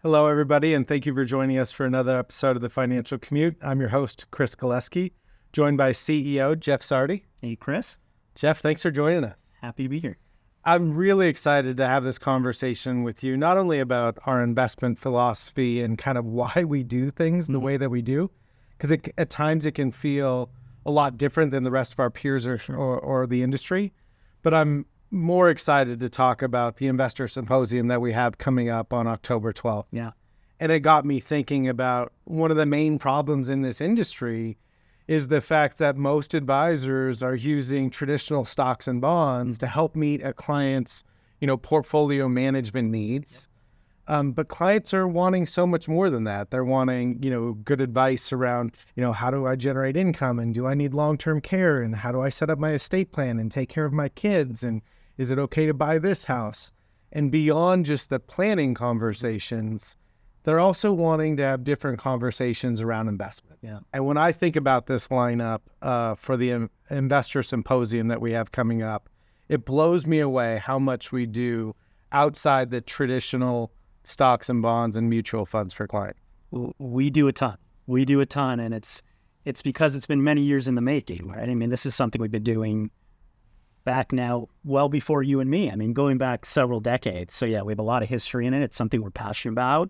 Hello, everybody, and thank you for joining us for another episode of the Financial Commute. I'm your host, Chris Galeski, joined by CEO Jeff Sarti. Hey, Chris. Jeff, thanks for joining us. Happy to be here. I'm really excited to have this conversation with you, not only about our investment philosophy and kind of why we do things the way that we do, because at times it can feel a lot different than the rest of our peers or the industry. But I'm more excited to talk about the Investor Symposium that we have coming up on October 12th. Yeah. And it got me thinking about one of the main problems in this industry is the fact that most advisors are using traditional stocks and bonds to help meet a client's, portfolio management needs. But clients are wanting so much more than that. They're wanting, good advice around, how do I generate income, and do I need long-term care, and how do I set up my estate plan and take care of my kids, and is it okay to buy this house? And beyond just the planning conversations, they're also wanting to have different conversations around investment. Yeah. And when I think about this lineup for the Investor Symposium that we have coming up, it blows me away how much we do outside the traditional stocks and bonds and mutual funds for clients. We do a ton. And it's because it's been many years in the making, right? I mean, this is something we've been doing back now well before you and me. I mean, going back several decades. So yeah, we have a lot of history in it. It's something we're passionate about.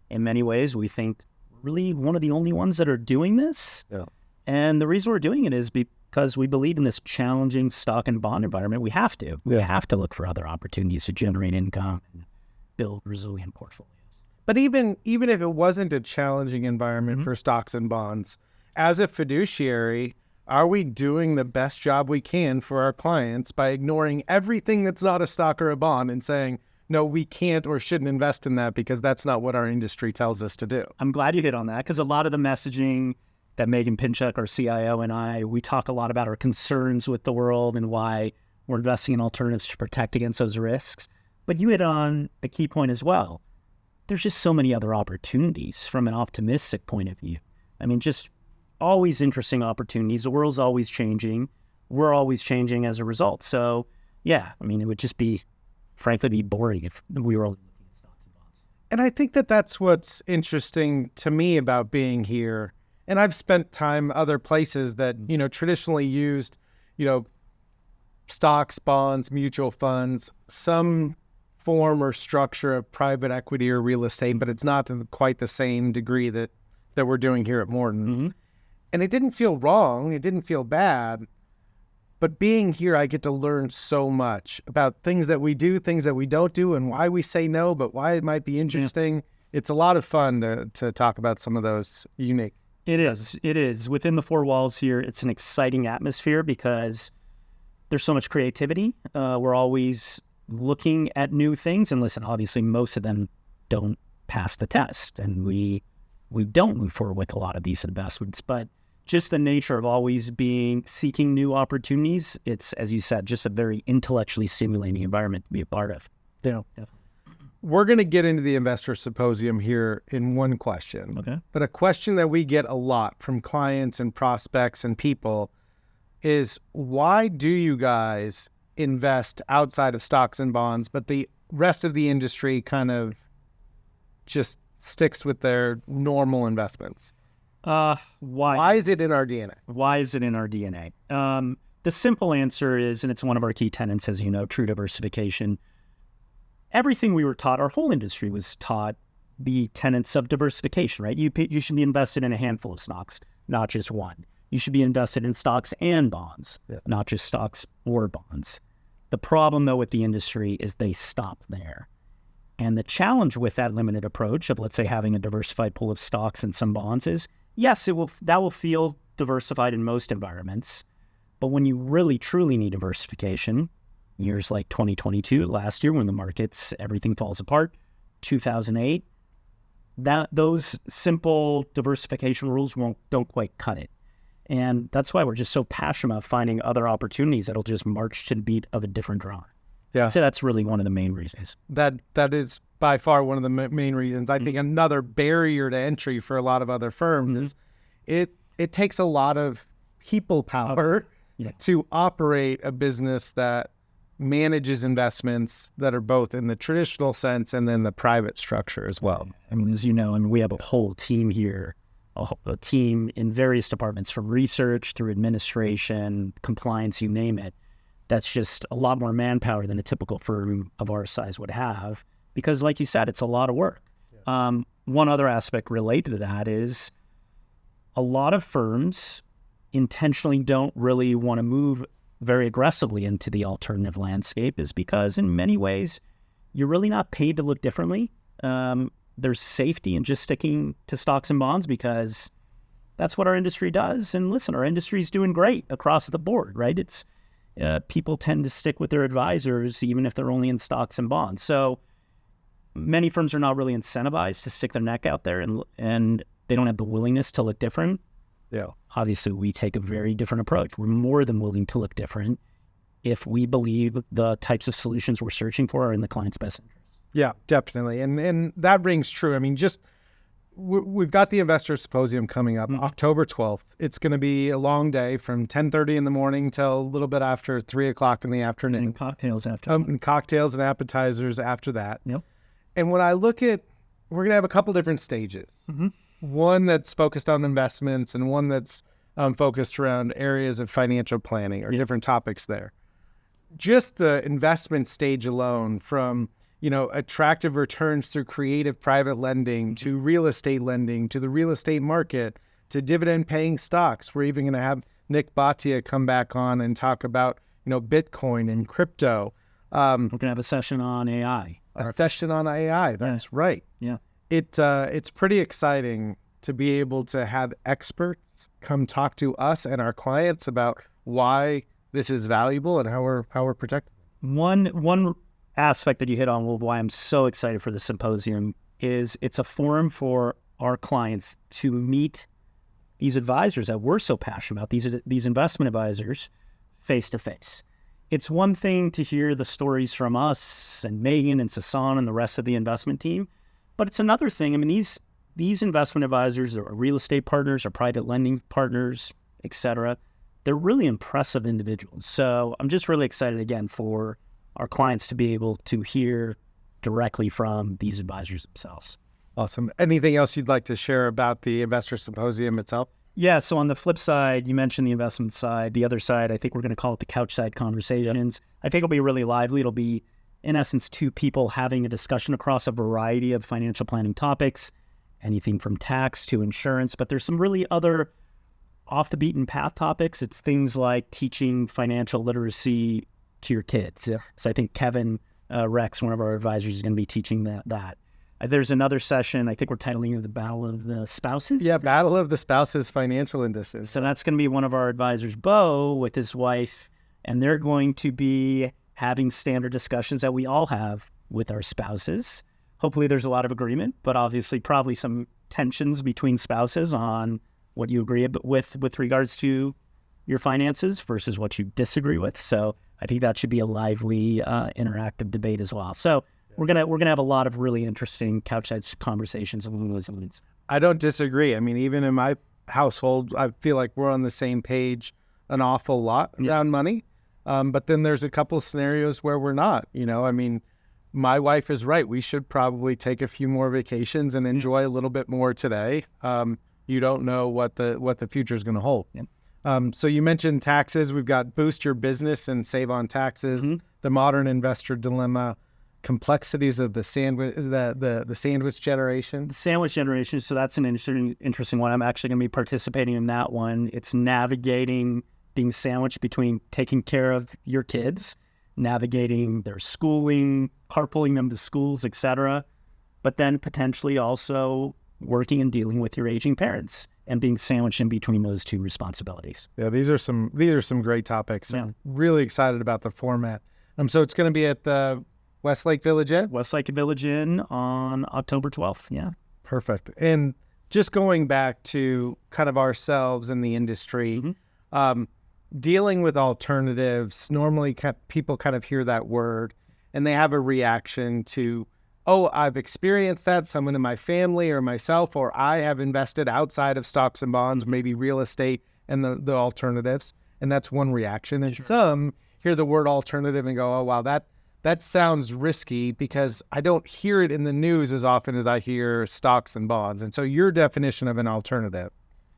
In many ways, we think really one of the only ones that are doing this. Yeah. And the reason we're doing it is because we believe in this challenging stock and bond environment. We have to. We have to look for other opportunities to generate income and build resilient portfolios. But even if it wasn't a challenging environment for stocks and bonds, as a fiduciary, are we doing the best job we can for our clients by ignoring everything that's not a stock or a bond and saying, no, we can't or shouldn't invest in that because that's not what our industry tells us to do? I'm glad you hit on that, because a lot of the messaging that Megan Pinchuk, our CIO, and I, we talk a lot about our concerns with the world and why we're investing in alternatives to protect against those risks. But you hit on a key point as well. There's just so many other opportunities from an optimistic point of view. I mean, just always interesting opportunities. The world's always changing. We're always changing as a result. So, yeah, I mean, it would just be, frankly, be boring if we were only looking at stocks and bonds. And I think that that's what's interesting to me about being here. And I've spent time other places that, traditionally used, stocks, bonds, mutual funds, some form or structure of private equity or real estate, but it's not to quite the same degree that we're doing here at Morton. And it didn't feel wrong. It didn't feel bad. But being here, I get to learn so much about things that we do, things that we don't do, and why we say no, but why it might be interesting. Yeah. It's a lot of fun to talk about some of those unique. It is. Within the four walls here, it's an exciting atmosphere because there's so much creativity. We're always looking at new things. And listen, obviously, most of them don't pass the test. And we don't move forward with a lot of these investments. But just the nature of always seeking new opportunities, it's, as you said, just a very intellectually stimulating environment to be a part of. Yeah, definitely. We're going to get into the Investor Symposium here in one question. Okay. But a question that we get a lot from clients and prospects and people is, why do you guys invest outside of stocks and bonds, but the rest of the industry kind of just sticks with their normal investments? Why is it in our DNA? Why is it in our DNA? The simple answer is, and it's one of our key tenets, as you know, true diversification. Everything we were taught, our whole industry was taught the tenets of diversification, right? You should be invested in a handful of stocks, not just one. You should be invested in stocks and bonds, not just stocks or bonds. The problem, though, with the industry is they stop there. And the challenge with that limited approach of, let's say, having a diversified pool of stocks and some bonds is, yes, that will feel diversified in most environments. But when you really, truly need diversification, years like 2022, last year when the markets, everything falls apart, 2008, those simple diversification rules don't quite cut it. And that's why we're just so passionate about finding other opportunities that'll just march to the beat of a different drum. Yeah. So that's really one of the main reasons. That is by far one of the main reasons. I think another barrier to entry for a lot of other firms is it takes a lot of people power to operate a business that manages investments that are both in the traditional sense and then the private structure as well. I mean, as you know, we have a whole team here, a team in various departments, from research through administration, compliance, you name it. That's just a lot more manpower than a typical firm of our size would have, because like you said, it's a lot of work. Yeah. One other aspect related to that is a lot of firms intentionally don't really want to move very aggressively into the alternative landscape, is because in many ways, you're really not paid to look differently. There's safety in just sticking to stocks and bonds because that's what our industry does. And listen, our industry is doing great across the board, right? It's people tend to stick with their advisors even if they're only in stocks and bonds. So many firms are not really incentivized to stick their neck out there, and they don't have the willingness to look different. Yeah. Obviously, we take a very different approach. We're more than willing to look different if we believe the types of solutions we're searching for are in the client's best interest. Yeah, definitely. And that rings true. I mean, we've got the Investor Symposium coming up October 12th. It's going to be a long day from 10:30 in the morning till a little bit after 3 o'clock in the afternoon. And cocktails after. And cocktails and appetizers after that. Yep. And when I look at, we're going to have a couple different stages. Mm-hmm. One that's focused on investments and one that's focused around areas of financial planning or different topics there. Just the investment stage alone, from attractive returns through creative private lending to real estate lending to the real estate market to dividend paying stocks. We're even going to have Nick Bhatia come back on and talk about Bitcoin and crypto. We're going to have a session on AI. That's right. Yeah. It's pretty exciting to be able to have experts come talk to us and our clients about why this is valuable and how we're protected. One aspect that you hit on, why I'm so excited for the symposium, is it's a forum for our clients to meet these advisors that we're so passionate about, these investment advisors, face to face. It's one thing to hear the stories from us and Megan and Sasan and the rest of the investment team, but it's another thing. I mean, these investment advisors are real estate partners or private lending partners, et cetera. They're really impressive individuals. So I'm just really excited again for our clients to be able to hear directly from these advisors themselves. Awesome. Anything else you'd like to share about the Investor Symposium itself? Yeah, so on the flip side, you mentioned the investment side. The other side, I think we're going to call it the couch side conversations. Yep. I think it'll be really lively. It'll be, in essence, two people having a discussion across a variety of financial planning topics, anything from tax to insurance. But there's some really other off the beaten path topics. It's things like teaching financial literacy to your kids. Yeah. So I think Kevin Rex, one of our advisors, is going to be teaching that. There's another session, I think we're titling it the Battle of the Spouses. Yeah, Battle of the Spouses Financial Edition. So that's going to be one of our advisors, Bo, with his wife, and they're going to be having standard discussions that we all have with our spouses. Hopefully there's a lot of agreement, but obviously probably some tensions between spouses on what you agree with regards to your finances versus what you disagree with. So I think that should be a lively, interactive debate as well. So we're gonna have a lot of really interesting couch side conversations along those lines. I don't disagree. I mean, even in my household, I feel like we're on the same page an awful lot around money. But then there's a couple of scenarios where we're not. I mean, my wife is right. We should probably take a few more vacations and enjoy a little bit more today. You don't know what the future is going to hold. Yeah. So you mentioned taxes. We've got Boost Your Business and Save on Taxes, The Modern Investor Dilemma, Complexities of the Sandwich, the Sandwich Generation. The Sandwich Generation. So that's an interesting one. I'm actually going to be participating in that one. It's navigating being sandwiched between taking care of your kids, navigating their schooling, carpooling them to schools, etc., but then potentially also working and dealing with your aging parents and being sandwiched in between those two responsibilities. Yeah, these are some great topics. Yeah. I'm really excited about the format. So it's going to be at the Westlake Village Inn? Westlake Village Inn on October 12th, yeah. Perfect. And just going back to kind of ourselves in the industry, dealing with alternatives, normally people kind of hear that word and they have a reaction to, oh, I've experienced that, someone in my family or myself, or I have invested outside of stocks and bonds, maybe real estate and the alternatives. And that's one reaction. And some hear the word alternative and go, oh, wow, that sounds risky, because I don't hear it in the news as often as I hear stocks and bonds. And so your definition of an alternative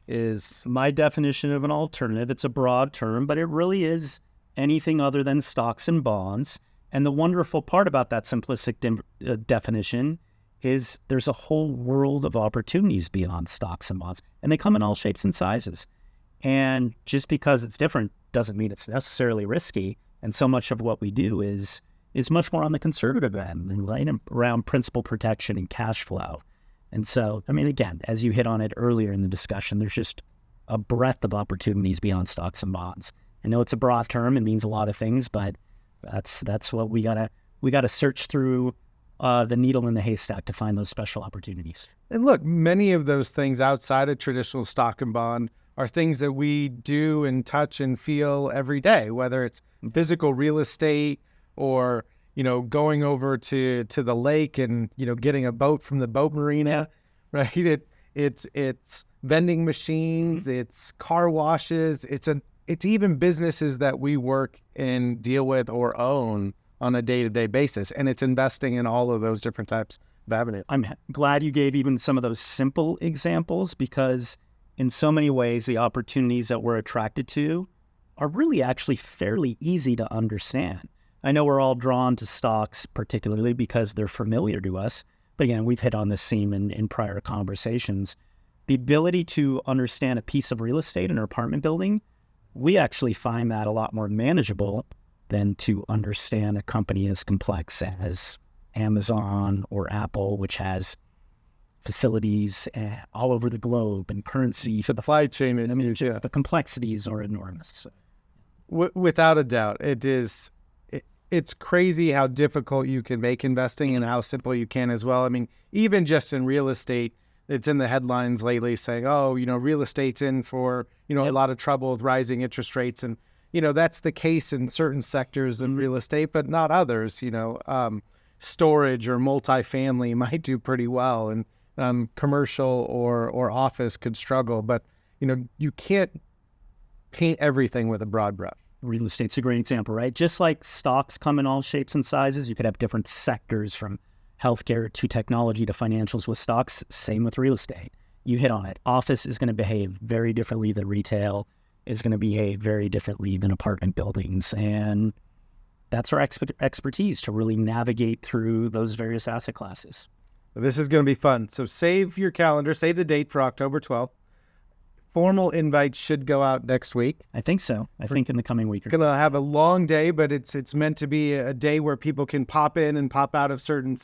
is? My definition of an alternative, it's a broad term, but it really is anything other than stocks and bonds. And the wonderful part about that simplistic definition is there's a whole world of opportunities beyond stocks and bonds, and they come in all shapes and sizes. And just because it's different doesn't mean it's necessarily risky. And so much of what we do is much more on the conservative end, and right around principal protection and cash flow. And so, I mean, again, as you hit on it earlier in the discussion, there's just a breadth of opportunities beyond stocks and bonds. I know it's a broad term; it means a lot of things, but that's what we gotta search through the needle in the haystack to find those special opportunities. And look, many of those things outside of traditional stock and bond are things that we do and touch and feel every day, whether it's physical real estate or, going over to the lake and, getting a boat from the boat marina, right? It's vending machines, it's car washes, it's even businesses that we work and deal with or own on a day-to-day basis. And it's investing in all of those different types of avenues. I'm glad you gave even some of those simple examples, because in so many ways, the opportunities that we're attracted to are really actually fairly easy to understand. I know we're all drawn to stocks, particularly because they're familiar to us. But again, we've hit on this theme in prior conversations. The ability to understand a piece of real estate in an apartment building, we actually find that a lot more manageable than to understand a company as complex as Amazon or Apple, which has facilities all over the globe and currency. Supply chain. I mean, just the complexities are enormous. Without a doubt, it's crazy how difficult you can make investing and how simple you can as well. I mean, even just in real estate, it's in the headlines lately saying, oh, real estate's in for, a lot of trouble with rising interest rates. And, that's the case in certain sectors of real estate, but not others. Storage or multifamily might do pretty well, and commercial or office could struggle. But, you can't paint everything with a broad brush. Real estate's a great example, right? Just like stocks come in all shapes and sizes, you could have different sectors from healthcare to technology to financials with stocks. Same with real estate. You hit on it. Office is going to behave very differently than retail, is going to behave very differently than apartment buildings. And that's our expertise, to really navigate through those various asset classes. This is going to be fun. So save your calendar, save the date for October 12th. Formal invites should go out next week. I think so. I think in the coming week. We're going to have a long day, but it's meant to be a day where people can pop in and pop out of certain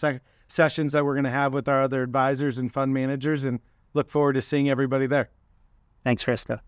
sessions that we're going to have with our other advisors and fund managers, and look forward to seeing everybody there. Thanks, Krista.